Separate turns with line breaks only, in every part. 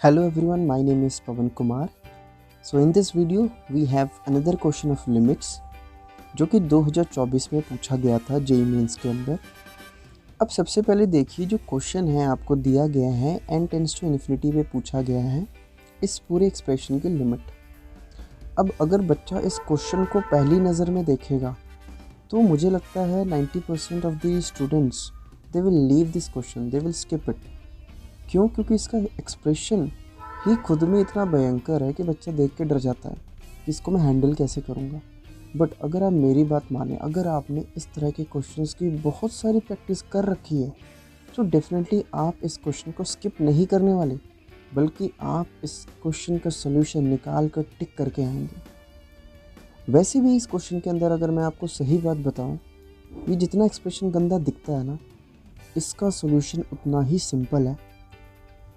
Hello everyone, my name is Pawan Kumar. So in this video we have another question of limits जो कि 2024 में पूछा गया था जेईई मेंस के अंदर। अब सबसे पहले देखिए जो क्वेश्चन है आपको दिया गया है n टेंड्स टू इन्फिनिटी पे पूछा गया है इस पूरे एक्सप्रेशन की लिमिट। अब अगर बच्चा इस क्वेश्चन को पहली नज़र में देखेगा तो मुझे लगता है 90% of the students they will leave this question, they will skip it. क्यों? क्योंकि इसका एक्सप्रेशन ही खुद में इतना भयंकर है कि बच्चा देख के डर जाता है कि इसको मैं हैंडल कैसे करूँगा। बट अगर आप मेरी बात माने, अगर आपने इस तरह के क्वेश्चंस की बहुत सारी प्रैक्टिस कर रखी है तो डेफिनेटली आप इस क्वेश्चन को स्किप नहीं करने वाले, बल्कि आप इस क्वेश्चन का सोल्यूशन निकाल कर टिक करके आएंगे। वैसे भी इस क्वेश्चन के अंदर अगर मैं आपको सही बात बताऊं, ये जितना एक्सप्रेशन गंदा दिखता है ना, इसका सोल्यूशन उतना ही सिंपल है।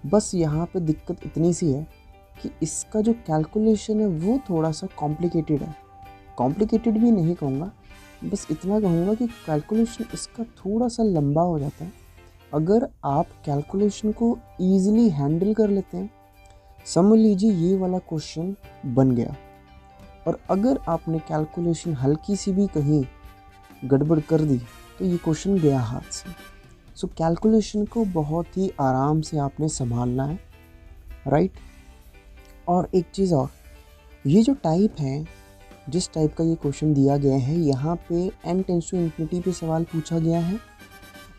बस यहाँ पे दिक्कत इतनी सी है कि इसका जो कैलकुलेशन है वो थोड़ा सा कॉम्प्लिकेटेड है। कॉम्प्लिकेटेड भी नहीं कहूँगा, बस इतना कहूँगा कि कैलकुलेशन इसका थोड़ा सा लंबा हो जाता है। अगर आप कैलकुलेशन को ईज़िली हैंडल कर लेते हैं, समझ लीजिए ये वाला क्वेश्चन बन गया, और अगर आपने कैलकुलेशन हल्की सी भी कहीं गड़बड़ कर दी तो ये क्वेश्चन गया हाथ से। सो कैलकुलेशन को बहुत ही आराम से आपने संभालना है, राइट। और एक चीज़ और, ये जो टाइप है, जिस टाइप का ये क्वेश्चन दिया गया है, यहाँ पे n टेंड्स टू इन्फिनिटी पे सवाल पूछा गया है।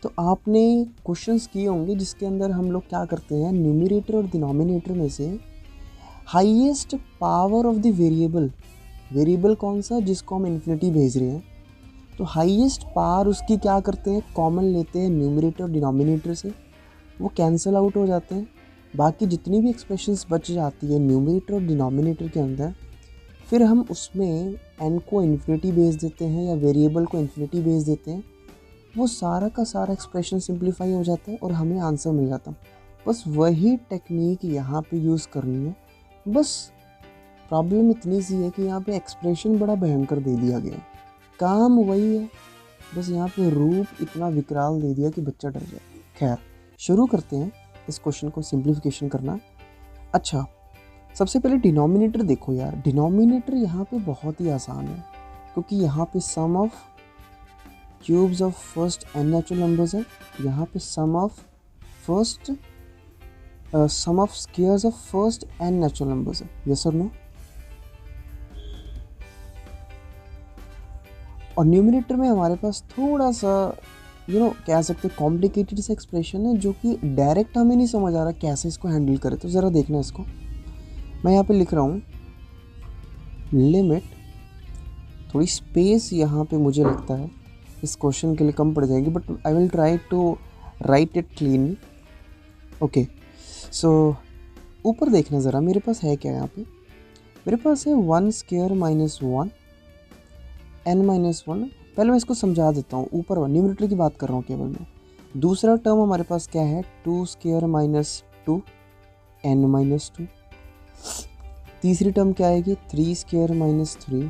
तो आपने क्वेश्चंस किए होंगे जिसके अंदर हम लोग क्या करते हैं, न्यूमरेटर और डिनोमिनेटर में से highest power of the variable कौन सा, जिसको हम इन्फिनिटी भेज रहे हैं, तो हाईएस्ट पावर उसकी क्या करते हैं, कॉमन लेते हैं न्यूमरेटर और डिनोमिनेटर से, वो कैंसिल आउट हो जाते हैं। बाकी जितनी भी एक्सप्रेशंस बच जाती है न्यूमरेटर और डिनोमिनेटर के अंदर, फिर हम उसमें n को इन्फिनिटी भेज देते हैं या वेरिएबल को इन्फिनिटी भेज देते हैं। वो सारा का सारा एक्सप्रेशन सिंप्लीफाई हो जाता है और हमें आंसर मिल जाता है। बस वही टेक्निक यहाँ पे यूज़ करनी है। बस प्रॉब्लम इतनी सी है कि यहाँ पे एक्सप्रेशन बड़ा भयंकर दे दिया गया है, काम वही है, बस यहाँ पे रूप इतना विकराल दे दिया कि बच्चा डर जाए। खैर, शुरू करते हैं इस क्वेश्चन को सिंप्लीफिकेशन करना। अच्छा, सबसे पहले डिनोमिनेटर देखो यार। डिनोमिनेटर यहाँ पे बहुत ही आसान है, क्योंकि यहाँ पे sum of cubes of first n natural numbers है, यहाँ पे sum of squares of first n natural numbers है। यस और नो? और न्यूमरेटर में हमारे पास थोड़ा सा कह सकते हैं कॉम्प्लिकेटेड सा एक्सप्रेशन है, जो कि डायरेक्ट हमें नहीं समझ आ रहा कैसे इसको हैंडल करें। तो ज़रा देखना इसको, मैं यहाँ पे लिख रहा हूँ लिमिट, थोड़ी स्पेस यहाँ पे मुझे लगता है इस क्वेश्चन के लिए कम पड़ जाएगी, but I will try to write it clean. Okay, so ऊपर देखना ज़रा, मेरे पास है क्या यहाँ पे, मेरे पास है 1 स्क्वायर माइनस 1 n माइनस 1। पहले मैं इसको समझा देता हूँ। ऊपर वन न्यूमरेटर की बात कर रहा हूँ केवल मैं। दूसरा टर्म हमारे पास क्या है, 2 स्क्वायर माइनस 2 n माइनस 2। तीसरी टर्म क्या आएगी, 3 स्क्वायर माइनस 3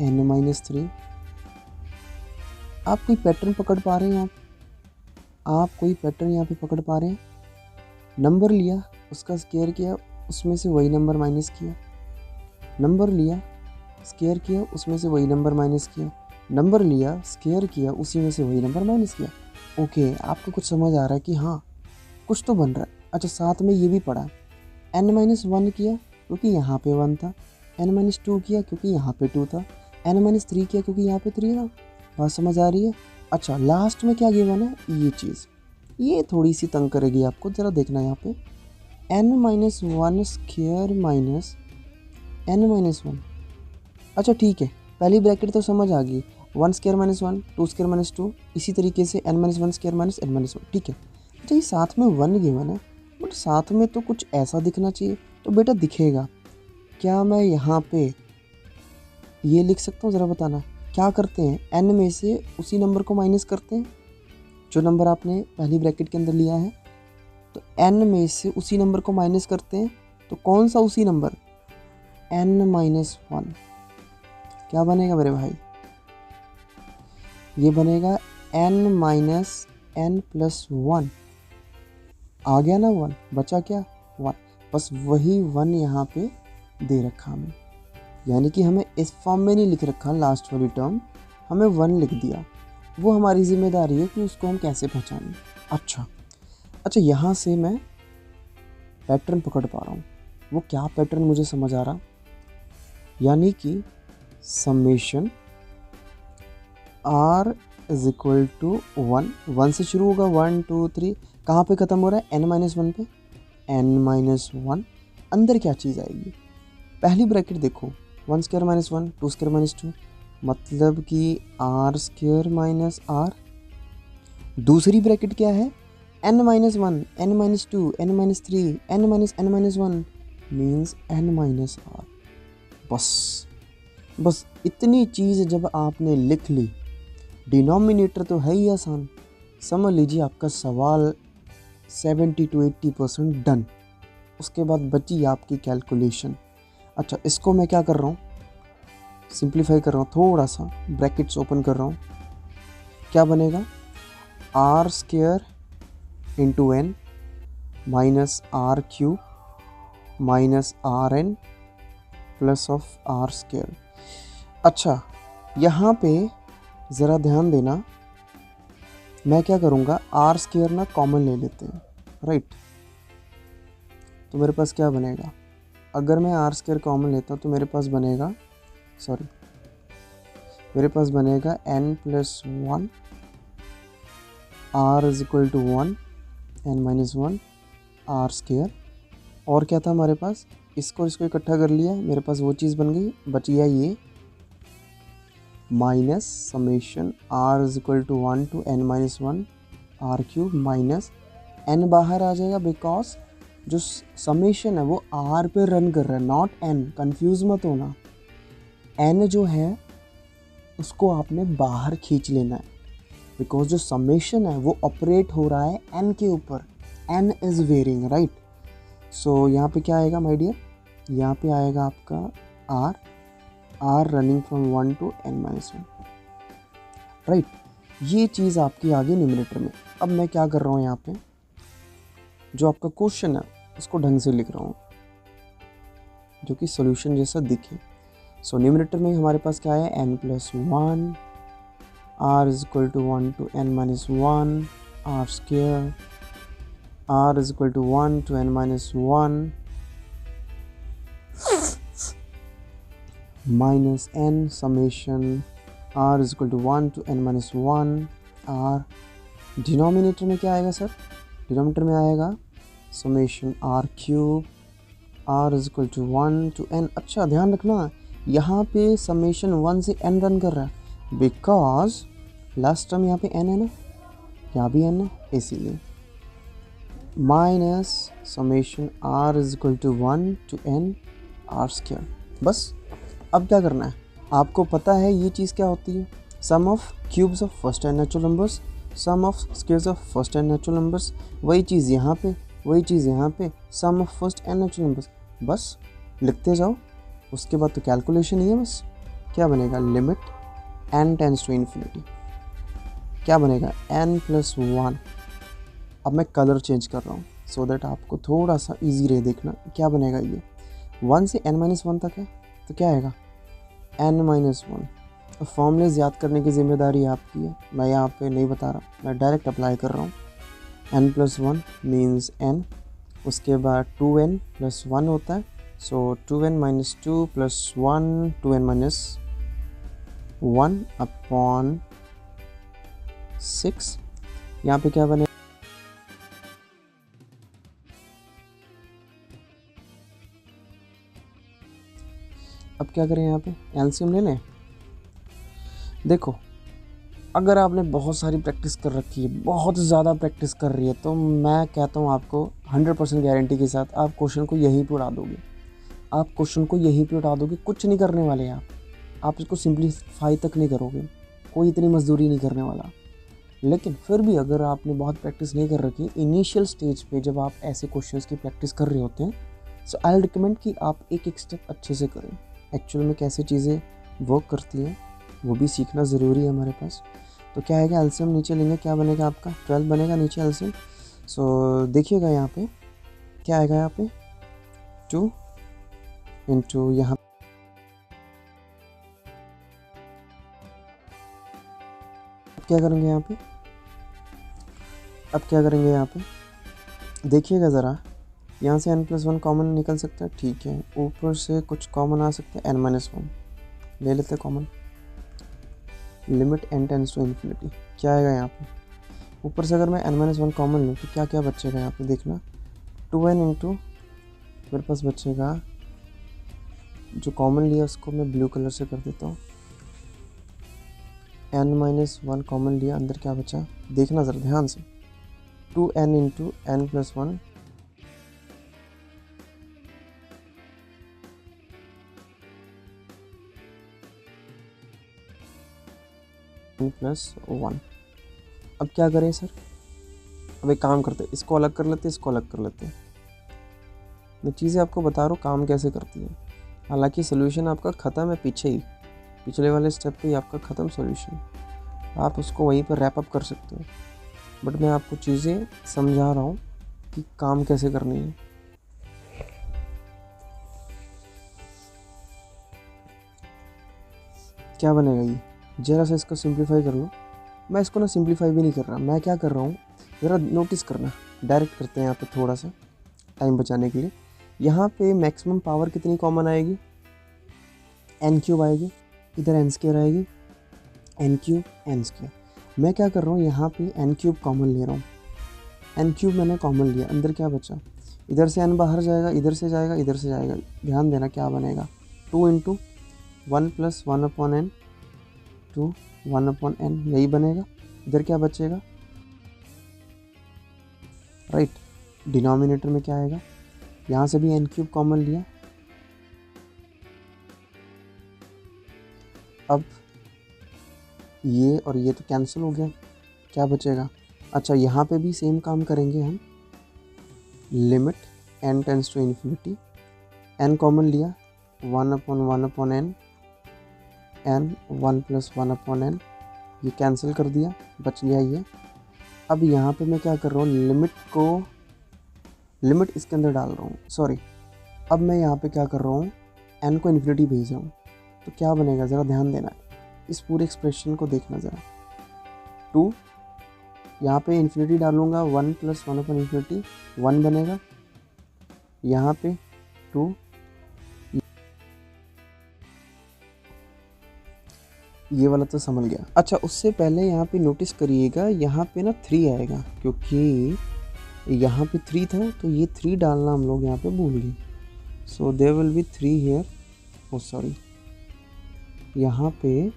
n माइनस 3। आप कोई पैटर्न पकड़ पा रहे हैं? आप कोई पैटर्न यहाँ पे पकड़ पा रहे हैं? नंबर लिया, उसका स्क्वायर किया, उसमें से वही नंबर माइनस किया, नंबर लिया, स्क्वायर किया, उसमें से वही नंबर माइनस किया, नंबर लिया, स्क्वायर किया, उसी में से वही नंबर माइनस किया। ओके, आपको कुछ समझ आ रहा है कि हाँ कुछ तो बन रहा है। अच्छा, साथ में ये भी पढ़ा, n माइनस 1 किया क्योंकि यहाँ पे 1 था, n माइनस 2 किया क्योंकि यहाँ पे 2 था, n माइनस 3 किया क्योंकि यहाँ पे 3 था। बात समझ आ रही है? अच्छा, लास्ट में क्या गिवन है, ये चीज़, ये थोड़ी सी तंग करेगी आपको। ज़रा देखना यहाँ पे, n minus 1 square minus n minus 1। अच्छा ठीक है, पहली ब्रैकेट तो समझ आ गई, 1 स्क्वायर माइनस 1, 2 स्क्वायर माइनस 2, इसी तरीके से n minus 1 square minus n minus 1। ठीक है। अच्छा, ये साथ में 1 गिवन है, बट साथ में तो कुछ ऐसा दिखना चाहिए। तो बेटा दिखेगा क्या? मैं यहाँ पे ये लिख सकता हूँ? ज़रा बताना। क्या करते हैं, n में से उसी नंबर को माइनस करते हैं जो नंबर आपने पहली ब्रैकेट के अंदर लिया है। तो n में से उसी नंबर को माइनस करते हैं, तो कौन सा उसी नंबर, n माइनस 1। क्या बनेगा मेरे भाई? ये बनेगा n माइनस n प्लस 1। आ गया ना 1, बचा क्या 1, बस वही 1 यहाँ पे दे रखा हमें, यानी कि हमें इस फॉर्म में नहीं लिख रखा लास्ट वाली टर्म, हमें 1 लिख दिया। वो हमारी जिम्मेदारी है कि उसको हम कैसे पहचानें। अच्छा, यहाँ से मैं पैटर्न पकड़ पा रहा हूँ। वो क्या पैटर्न मुझे समझ आ रहा, यानी कि summation r is equal to 1 से शुरू होगा, 1 2 3, कहाँ पे ख़त्म हो रहा है, n-1 पे, n-1, अंदर क्या चीज़ आएगी, पहली ब्रैकेट देखो, 1 स्क्वायर माइनस 1, 2 स्क्वायर माइनस 2, मतलब कि r स्क्वायर माइनस r। दूसरी ब्रैकेट क्या है, n-1, n-2, n-3, n-1 means n-r। बस इतनी चीज़ जब आपने लिख ली, डिनोमिनेटर तो है ही आसान, समझ लीजिए आपका सवाल 70 to 80% डन। उसके बाद बची आपकी कैलकुलेशन। अच्छा, इसको मैं क्या कर रहा हूँ, सिंप्लीफाई कर रहा हूँ, थोड़ा सा ब्रैकेट्स ओपन कर रहा हूँ। क्या बनेगा, r square into n minus r cube minus r n plus of r square. अच्छा, यहाँ पे ज़रा ध्यान देना, मैं क्या करूँगा, r स्क्वायर ना कॉमन ले लेते हैं, राइट। तो मेरे पास क्या बनेगा, अगर मैं r स्क्वायर कॉमन लेता हूँ तो मेरे पास बनेगा n+1 r is equal to 1, n-1 r square. और क्या था हमारे पास, इसको इकट्ठा कर लिया, मेरे पास वो चीज़ बन गई, बच गया ये minus summation r is equal to 1 to n-1 r cube minus n बाहर आ जाएगा, बिकॉज जो समेशन है वो r पे रन कर रहा है, नॉट n, कंफ्यूज मत होना। n जो है उसको आपने बाहर खींच लेना है, बिकॉज जो समेशन है वो ऑपरेट हो रहा है n के ऊपर, n इज वेरिंग, राइट। सो यहाँ पे क्या आएगा माय डियर, यहाँ पे आएगा आपका r running from 1 to n-1, right. ये चीज़ आपकी आ गई न्यूमरेटर में। अब मैं क्या कर रहा हूँ, यहाँ पे जो आपका क्वेश्चन है उसको ढंग से लिख रहा हूँ जो कि सॉल्यूशन जैसा दिखे। सो न्यूमरेटर में हमारे पास क्या है, n+1 r is equal to 1 to n-1 r square, r is equal to 1 to n-1 minus n summation r is equal to 1 to n-1 r। Denominator में क्या आएगा सर, डिनोमिनेटर में आएगा summation r cube r is equal to 1 to n। अच्छा, ध्यान रखना, यहाँ पे समेशन 1 से n रन कर रहा है, बिकॉज लास्ट टर्म यहाँ पे n है ना, यहाँ भी n है, इसीलिए minus summation r is equal to 1 to n r square. बस अब क्या करना है, आपको पता है ये चीज़ क्या होती है, sum of cubes of first n natural numbers, sum of squares of first n natural numbers, वही चीज़ यहाँ पे, वही चीज़ यहाँ पे, sum of first n natural numbers. बस लिखते जाओ, उसके बाद तो कैलकुलेशन ही है बस। क्या बनेगा, limit n tends to infinity, क्या बनेगा n+1। अब मैं कलर चेंज कर रहा हूँ सो दैट आपको थोड़ा सा इजी रहे देखना। क्या बनेगा, ये 1 से n-1 तक है, तो क्या आएगा n-1। अब फॉर्मूलेज याद करने की जिम्मेदारी आपकी है, मैं यहाँ पे नहीं बता रहा, मैं डायरेक्ट अप्लाई कर रहा हूँ। n+1 मीन्स n, उसके बाद 2n+1 होता है, सो 2n - 2 + 1, 2n - 1 अपॉन 6। यहाँ पे क्या बने, अब क्या करें, यहाँ पे एलसीएम ले लें। देखो, अगर आपने बहुत सारी प्रैक्टिस कर रखी है, बहुत ज़्यादा प्रैक्टिस कर रही है, तो मैं कहता हूँ आपको 100% गारंटी के साथ आप क्वेश्चन को यहीं पे उड़ा दोगे, कुछ नहीं करने वाले आप इसको सिंप्लीफाई तक नहीं करोगे, कोई इतनी मजदूरी नहीं करने वाला। लेकिन फिर भी अगर आपने बहुत प्रैक्टिस नहीं कर रखी, इनिशियल स्टेज पे जब आप ऐसे क्वेश्चंस की प्रैक्टिस कर रहे होते हैं, सो आई विल रिकमेंड कि आप एक स्टेप अच्छे से करें। एक्चुअल में कैसे चीज़ें वर्क करती हैं वो भी सीखना ज़रूरी है हमारे पास। तो क्या आएगा, एलसीएम नीचे लेंगे, क्या बनेगा आपका 12 बनेगा नीचे एलसीएम। सो देखिएगा यहाँ पे क्या आएगा यहाँ पे 2 इंटू यहाँ क्या करेंगे यहाँ पे, अब क्या करेंगे यहाँ पे देखिएगा ज़रा, यहाँ से n+1 कॉमन निकल सकता है, ठीक है, ऊपर से कुछ कॉमन आ सकता है n-1 ले लेते हैं common. Limit n tends to infinity क्या आएगा यहाँ पे, ऊपर से अगर मैं n-1 कॉमन लूँ तो क्या क्या बचेगा यहाँ पे देखना, 2n इंटू मेरे पास बचेगा, जो कॉमन लिया उसको मैं ब्लू कलर से कर देता हूँ, n-1 कॉमन लिया, अंदर क्या बचा देखना ज़रा ध्यान से, 2n इंटू n+1 n+1। अब क्या करें सर, अब एक काम करते हैं, इसको अलग कर लेते हैं, इसको अलग कर लेते हैं। मैं चीज़ें आपको बता रहा हूँ काम कैसे करती है, हालांकि सोल्यूशन आपका ख़त्म है पीछे ही, पिछले वाले स्टेप पे ही आपका ख़त्म सोल्यूशन, आप उसको वहीं पर रैप अप कर सकते हो, बट मैं आपको चीज़ें समझा रहा हूँ कि काम कैसे करनी है। क्या बनेगा ये, ज़रा सा इसको सिंप्लीफाई कर लो, मैं इसको ना सिंप्लीफाई भी नहीं कर रहा, मैं क्या कर रहा हूँ ज़रा नोटिस करना, डायरेक्ट करते हैं यहाँ पे थोड़ा सा टाइम बचाने के लिए। यहाँ पे मैक्सिमम पावर कितनी कॉमन आएगी, n³ आएगी, इधर n² आएगी, n³ n²। मैं क्या कर रहा हूँ यहाँ पे n³ कॉमन ले रहा हूँ, n³ मैंने कॉमन लिया, अंदर क्या बचा, इधर से n बाहर जाएगा, इधर से जाएगा, इधर से जाएगा, ध्यान देना क्या बनेगा, 2 इंटू 1 + 1/n 2 1/n यही बनेगा, इधर क्या बचेगा, राइट, डिनोमिनेटर में क्या आएगा, यहाँ से भी n³ कॉमन लिया, अब ये और ये तो कैंसिल हो गया, क्या बचेगा, अच्छा यहाँ पे भी सेम काम करेंगे हम, limit n tends to infinity, n common लिया, 1/1/n n 1 + 1/n ये कैंसिल कर दिया, बच गया ये। अब यहाँ पे मैं क्या कर रहा हूँ, लिमिट इसके अंदर डाल रहा हूँ, सॉरी, अब मैं यहाँ पे क्या कर रहा हूँ, n को इन्फिनिटी भेज रहा हूँ, तो क्या बनेगा ज़रा ध्यान देना, इस पूरे एक्सप्रेशन को देखना ज़रा, 2 यहाँ पे इन्फिनिटी डालूँगा, 1 + 1/∞ 1 बनेगा, यहाँ पे 2, ये वाला तो समझ गया। अच्छा उससे पहले यहाँ पे नोटिस करिएगा, यहाँ पे ना 3 आएगा, क्योंकि यहाँ पे 3 था तो ये 3 डालना हम लोग यहाँ पे भूल गए, so there will be 3 here, oh sorry, यहाँ पे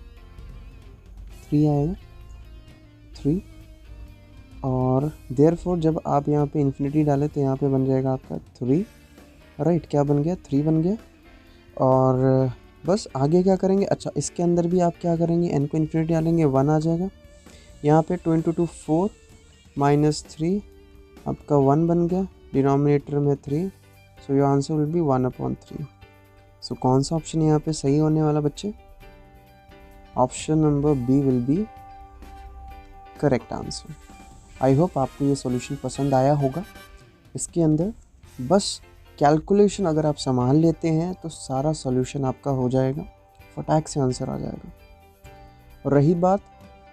3 आएगा 3, और देयरफॉर जब आप यहाँ पे इन्फिनिटी डालें तो यहाँ पे बन जाएगा आपका 3, राइट, क्या बन गया 3 बन गया, और बस आगे क्या करेंगे, अच्छा इसके अंदर भी आप क्या करेंगे, n को इन्फिनिटी डालेंगे 1 आ जाएगा, यहाँ पे 2 × 2 4 -3 आपका 1 बन गया, डिनोमिनेटर में 3, so your answer will be 1/3। So कौन सा ऑप्शन यहाँ पे सही होने वाला बच्चे, option number b will be correct answer. I hope आपको ये सॉल्यूशन पसंद आया होगा। इसके अंदर बस कैलकुलेशन अगर आप संभाल लेते हैं तो सारा सॉल्यूशन आपका हो जाएगा, फटाक से आंसर आ जाएगा। और रही बात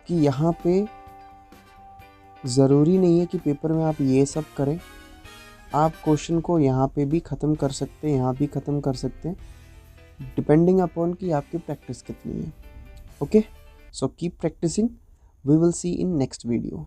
कि यहाँ पे ज़रूरी नहीं है कि पेपर में आप ये सब करें, आप क्वेश्चन को यहाँ पे भी ख़त्म कर सकते हैं, यहाँ भी ख़त्म कर सकते हैं, डिपेंडिंग अपॉन कि आपकी प्रैक्टिस कितनी है। Okay, so keep practising, we will see in next video.